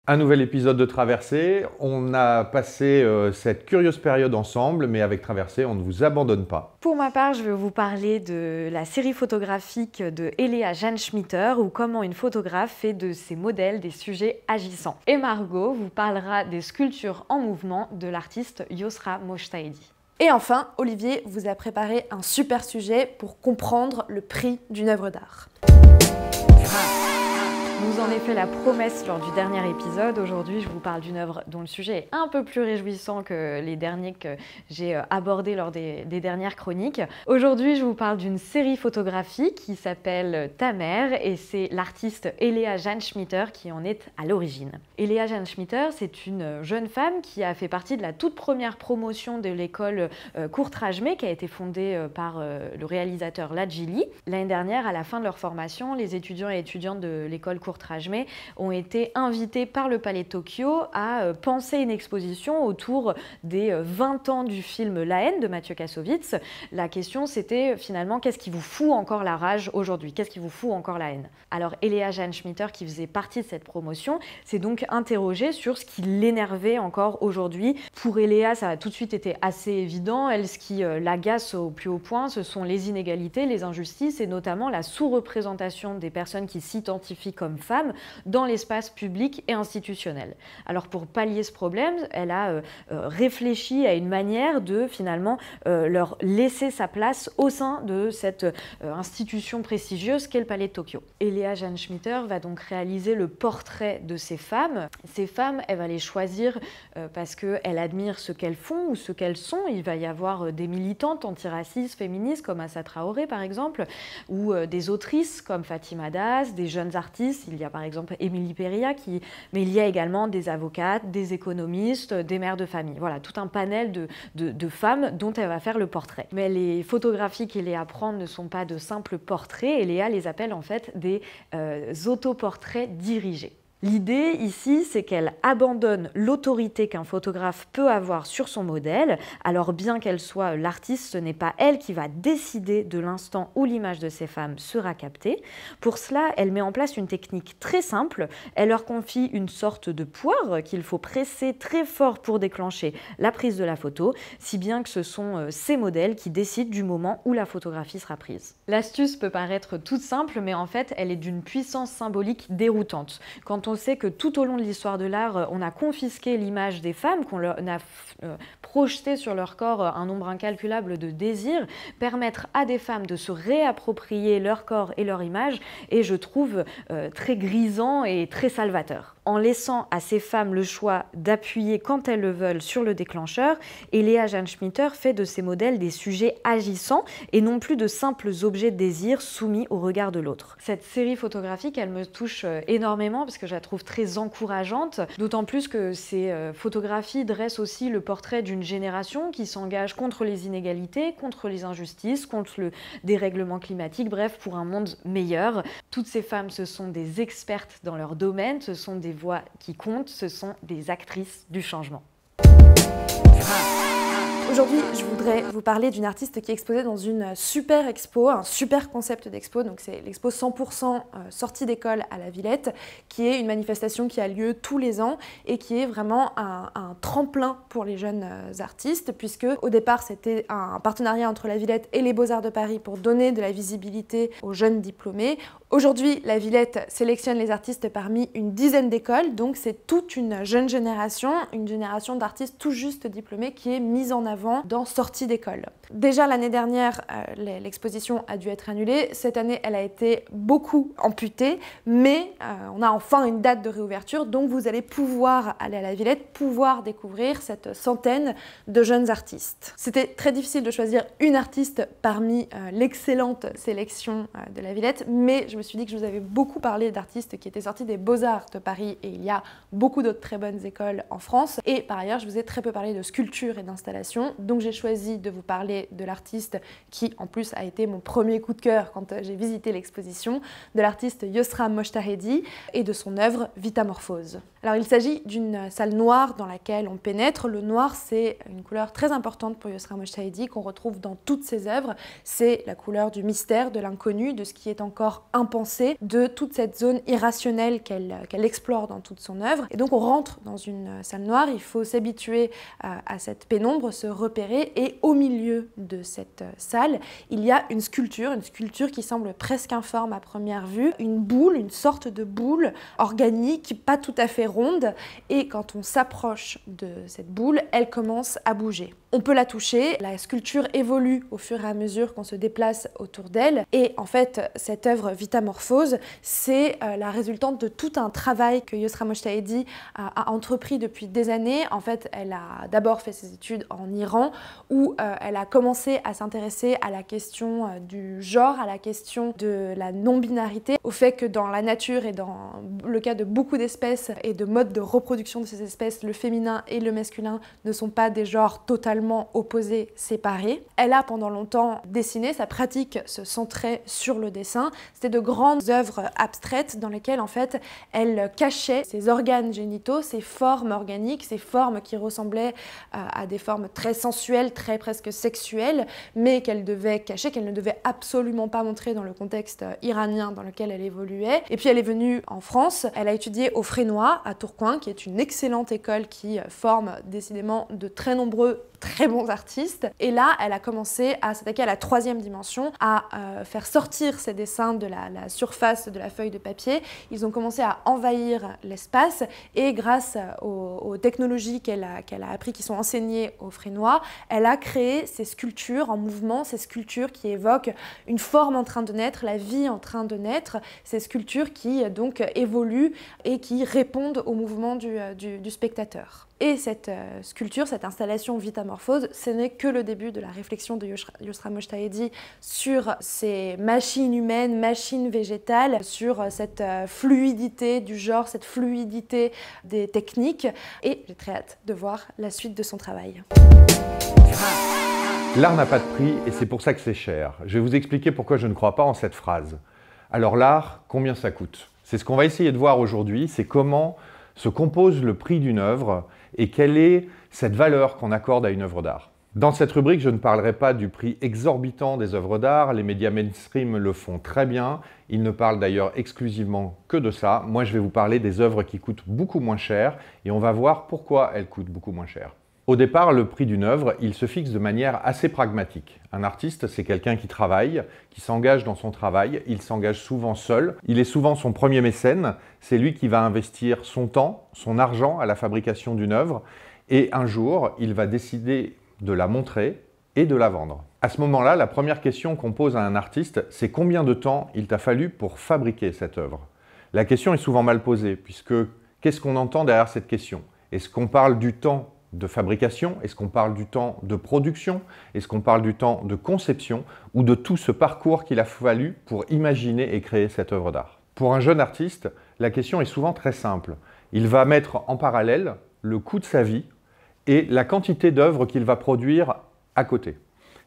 Un nouvel épisode de Traversée. On a passé cette curieuse période ensemble, mais avec Traversée, on ne vous abandonne pas. Pour ma part, je vais vous parler de la série photographique de Elea Jan-Schmitter, ou comment une photographe fait de ses modèles des sujets agissants. Et Margot vous parlera des sculptures en mouvement de l'artiste Yosra Mojtahedi. Et enfin, Olivier vous a préparé un super sujet pour comprendre le prix d'une œuvre d'art. Je vous en ai fait la promesse lors du dernier épisode. Aujourd'hui, je vous parle d'une œuvre dont le sujet est un peu plus réjouissant que les derniers que j'ai abordés lors des dernières chroniques. Aujourd'hui, je vous parle d'une série photographique qui s'appelle Ta mère et c'est l'artiste Elea Jan-Schmitter qui en est à l'origine. Elea Jan-Schmitter, c'est une jeune femme qui a fait partie de la toute première promotion de l'école Courtrajmé qui a été fondée par le réalisateur Ladjili. L'année dernière, à la fin de leur formation, les étudiants et étudiantes de l'école Courtrajmé ont été invités par le Palais de Tokyo à penser une exposition autour des 20 ans du film La haine de Mathieu Kassovitz. La question c'était finalement qu'est-ce qui vous fout encore la rage aujourd'hui? Qu'est-ce qui vous fout encore la haine? Alors Elea Jan-Schmitter, qui faisait partie de cette promotion, s'est donc interrogée sur ce qui l'énervait encore aujourd'hui. Pour Elea, ça a tout de suite été assez évident. Elle, ce qui l'agace au plus haut point, ce sont les inégalités, les injustices et notamment la sous-représentation des personnes qui s'identifient comme femmes dans l'espace public et institutionnel. Alors pour pallier ce problème, elle a réfléchi à une manière de finalement leur laisser sa place au sein de cette institution prestigieuse qu'est le Palais de Tokyo. Elea Jan-Schmitter va donc réaliser le portrait de ces femmes. Ces femmes, elle va les choisir parce qu'elle admire ce qu'elles font ou ce qu'elles sont. Il va y avoir des militantes antiracistes, féministes comme Assa Traoré par exemple, ou des autrices comme Fatima Das, des jeunes artistes. Il y a par exemple Émilie Péria, mais il y a également des avocates, des économistes, des mères de famille. Voilà, tout un panel de femmes dont elle va faire le portrait. Mais les photographies qu'Elea prend ne sont pas de simples portraits. Elea les appelle en fait des autoportraits dirigés. L'idée ici, c'est qu'elle abandonne l'autorité qu'un photographe peut avoir sur son modèle. Alors bien qu'elle soit l'artiste, ce n'est pas elle qui va décider de l'instant où l'image de ces femmes sera captée. Pour cela, elle met en place une technique très simple. Elle leur confie une sorte de poire qu'il faut presser très fort pour déclencher la prise de la photo, si bien que ce sont ces modèles qui décident du moment où la photographie sera prise. L'astuce peut paraître toute simple, mais en fait, elle est d'une puissance symbolique déroutante. Quand on sait que tout au long de l'histoire de l'art, on a confisqué l'image des femmes, qu'on a projeté sur leur corps un nombre incalculable de désirs, permettre à des femmes de se réapproprier leur corps et leur image est, je trouve, très grisant et très salvateur. En laissant à ces femmes le choix d'appuyer quand elles le veulent sur le déclencheur, Elea Jan-Schmitter fait de ces modèles des sujets agissants et non plus de simples objets de désir soumis au regard de l'autre. Cette série photographique, elle me touche énormément parce que je la trouve très encourageante, d'autant plus que ces photographies dressent aussi le portrait d'une génération qui s'engage contre les inégalités, contre les injustices, contre le dérèglement climatique, bref, pour un monde meilleur. Toutes ces femmes, ce sont des expertes dans leur domaine, ce sont des voix qui comptent, ce sont des actrices du changement. Aujourd'hui, je voudrais vous parler d'une artiste qui est exposée dans une super expo, un super concept d'expo. Donc c'est l'expo 100% sortie d'école à la Villette, qui est une manifestation qui a lieu tous les ans et qui est vraiment un tremplin pour les jeunes artistes, puisque au départ c'était un partenariat entre la Villette et les Beaux-Arts de Paris pour donner de la visibilité aux jeunes diplômés. Aujourd'hui, la Villette sélectionne les artistes parmi une dizaine d'écoles, donc c'est toute une jeune génération d'artistes tout juste diplômés qui est mise en avant dans sortie d'école. Déjà l'année dernière, l'exposition a dû être annulée. Cette année, elle a été beaucoup amputée, mais on a enfin une date de réouverture, donc vous allez pouvoir aller à la Villette, pouvoir découvrir cette centaine de jeunes artistes. C'était très difficile de choisir une artiste parmi l'excellente sélection de la Villette, mais je me suis dit que je vous avais beaucoup parlé d'artistes qui étaient sortis des Beaux-Arts de Paris et il y a beaucoup d'autres très bonnes écoles en France. Et par ailleurs, je vous ai très peu parlé de sculpture et d'installation. exposition. Donc j'ai choisi de vous parler de l'artiste qui en plus a été mon premier coup de cœur quand j'ai visité l'exposition, de l'artiste Yosra Mojtahedi et de son œuvre Vitamorphose. Alors il s'agit d'une salle noire dans laquelle on pénètre. Le noir, c'est une couleur très importante pour Yosra Mojtahedi qu'on retrouve dans toutes ses œuvres. C'est la couleur du mystère, de l'inconnu, de ce qui est encore impensé, de toute cette zone irrationnelle qu'elle explore dans toute son œuvre. Et donc on rentre dans une salle noire, il faut s'habituer à cette pénombre, se repérer, et au milieu de cette salle, il y a une sculpture qui semble presque informe à première vue, une boule, une sorte de boule organique, pas tout à fait ronde, et quand on s'approche de cette boule, elle commence à bouger. On peut la toucher, la sculpture évolue au fur et à mesure qu'on se déplace autour d'elle, et en fait cette œuvre Vitamorphose, c'est la résultante de tout un travail que Yosra Mojtahedi a entrepris depuis des années. En fait, elle a d'abord fait ses études en Iran, où elle a commencé à s'intéresser à la question du genre, à la question de la non-binarité, au fait que dans la nature et dans le cas de beaucoup d'espèces et de modes de reproduction de ces espèces, le féminin et le masculin ne sont pas des genres totalement opposés, séparés. Elle a pendant longtemps dessiné, sa pratique se centrait sur le dessin. C'était de grandes œuvres abstraites dans lesquelles en fait elle cachait ses organes génitaux, ses formes organiques, ces formes qui ressemblaient à des formes très sensuelles, très presque sexuelles, mais qu'elle devait cacher, qu'elle ne devait absolument pas montrer dans le contexte iranien dans lequel elle évoluait. Et puis elle est venue en France, elle a étudié au Frénois à Tourcoing, qui est une excellente école qui forme décidément de très nombreux très bons artistes. Et là, elle a commencé à s'attaquer à la troisième dimension, à faire sortir ses dessins de la surface de la feuille de papier. Ils ont commencé à envahir l'espace, et grâce aux technologies qu'elle a appris, qui sont enseignées aux Frénois, elle a créé ces sculptures en mouvement, ces sculptures qui évoquent une forme en train de naître, la vie en train de naître, ces sculptures qui donc évoluent et qui répondent au mouvement du spectateur. Et cette sculpture, cette installation Vitamorphose, ce n'est que le début de la réflexion de Yosra Mojtahedi sur ces machines humaines, machines végétales, sur cette fluidité du genre, cette fluidité des techniques. Et j'ai très hâte de voir la suite de son travail. L'art n'a pas de prix et c'est pour ça que c'est cher. Je vais vous expliquer pourquoi je ne crois pas en cette phrase. Alors l'art, combien ça coûte? C'est ce qu'on va essayer de voir aujourd'hui, c'est comment se compose le prix d'une œuvre et quelle est cette valeur qu'on accorde à une œuvre d'art. Dans cette rubrique, je ne parlerai pas du prix exorbitant des œuvres d'art, les médias mainstream le font très bien, ils ne parlent d'ailleurs exclusivement que de ça. Moi, je vais vous parler des œuvres qui coûtent beaucoup moins cher et on va voir pourquoi elles coûtent beaucoup moins cher. Au départ, le prix d'une œuvre, il se fixe de manière assez pragmatique. Un artiste, c'est quelqu'un qui travaille, qui s'engage dans son travail, il s'engage souvent seul, il est souvent son premier mécène, c'est lui qui va investir son temps, son argent à la fabrication d'une œuvre, et un jour, il va décider de la montrer et de la vendre. À ce moment-là, la première question qu'on pose à un artiste, c'est combien de temps il t'a fallu pour fabriquer cette œuvre? La question est souvent mal posée, puisque qu'est-ce qu'on entend derrière cette question? Est-ce qu'on parle du temps de fabrication? Est-ce qu'on parle du temps de production? Est-ce qu'on parle du temps de conception? Ou de tout ce parcours qu'il a fallu pour imaginer et créer cette œuvre d'art? Pour un jeune artiste, la question est souvent très simple. Il va mettre en parallèle le coût de sa vie et la quantité d'œuvres qu'il va produire à côté.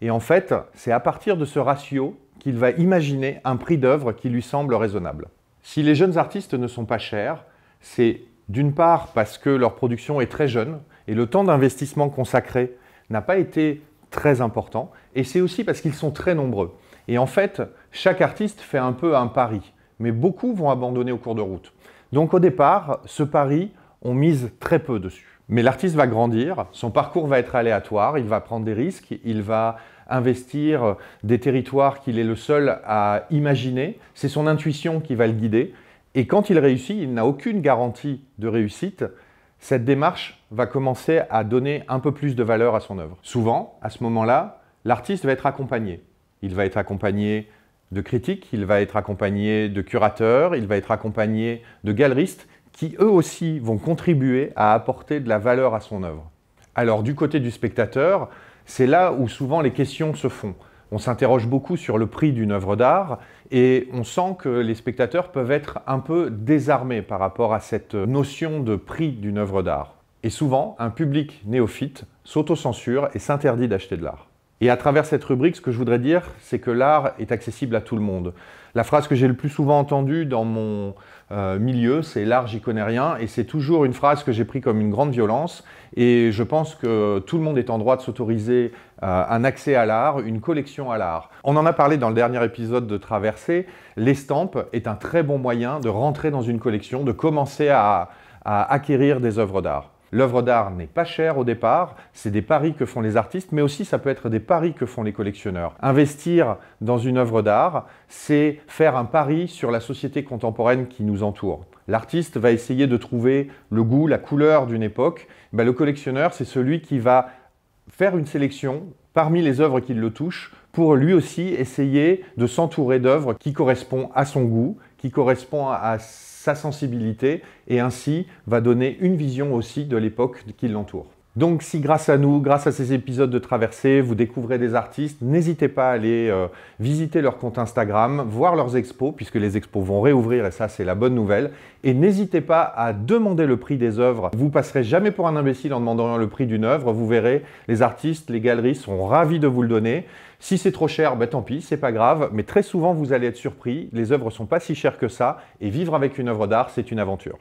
Et en fait, c'est à partir de ce ratio qu'il va imaginer un prix d'œuvre qui lui semble raisonnable. Si les jeunes artistes ne sont pas chers, c'est d'une part parce que leur production est très jeune et le temps d'investissement consacré n'a pas été très important, et c'est aussi parce qu'ils sont très nombreux. Et en fait, chaque artiste fait un peu un pari, mais beaucoup vont abandonner au cours de route. Donc au départ, ce pari, on mise très peu dessus. Mais l'artiste va grandir, son parcours va être aléatoire, il va prendre des risques, il va investir des territoires qu'il est le seul à imaginer, c'est son intuition qui va le guider. Et quand il réussit, il n'a aucune garantie de réussite. Cette démarche va commencer à donner un peu plus de valeur à son œuvre. Souvent, à ce moment-là, l'artiste va être accompagné. Il va être accompagné de critiques, il va être accompagné de curateurs, il va être accompagné de galeristes qui eux aussi vont contribuer à apporter de la valeur à son œuvre. Alors du côté du spectateur, c'est là où souvent les questions se font. On s'interroge beaucoup sur le prix d'une œuvre d'art et on sent que les spectateurs peuvent être un peu désarmés par rapport à cette notion de prix d'une œuvre d'art. Et souvent, un public néophyte s'autocensure et s'interdit d'acheter de l'art. Et à travers cette rubrique, ce que je voudrais dire, c'est que l'art est accessible à tout le monde. La phrase que j'ai le plus souvent entendue dans mon milieu, c'est « l'art, j'y connais rien ». Et c'est toujours une phrase que j'ai prise comme une grande violence. Et je pense que tout le monde est en droit de s'autoriser un accès à l'art, une collection à l'art. On en a parlé dans le dernier épisode de Traversée. L'estampe est un très bon moyen de rentrer dans une collection, de commencer à acquérir des œuvres d'art. L'œuvre d'art n'est pas chère au départ, c'est des paris que font les artistes, mais aussi ça peut être des paris que font les collectionneurs. Investir dans une œuvre d'art, c'est faire un pari sur la société contemporaine qui nous entoure. L'artiste va essayer de trouver le goût, la couleur d'une époque. Le collectionneur, c'est celui qui va faire une sélection parmi les œuvres qui le touchent pour lui aussi essayer de s'entourer d'œuvres qui correspondent à son goût, qui correspondent à sa sensibilité et ainsi va donner une vision aussi de l'époque qui l'entoure. Donc si grâce à nous, grâce à ces épisodes de Traversée, vous découvrez des artistes, n'hésitez pas à aller visiter leur compte Instagram, voir leurs expos, puisque les expos vont réouvrir et ça c'est la bonne nouvelle. Et n'hésitez pas à demander le prix des œuvres. Vous ne passerez jamais pour un imbécile en demandant le prix d'une œuvre. Vous verrez, les artistes, les galeries sont ravis de vous le donner. Si c'est trop cher, tant pis, c'est pas grave. Mais très souvent, vous allez être surpris. Les œuvres ne sont pas si chères que ça. Et vivre avec une œuvre d'art, c'est une aventure.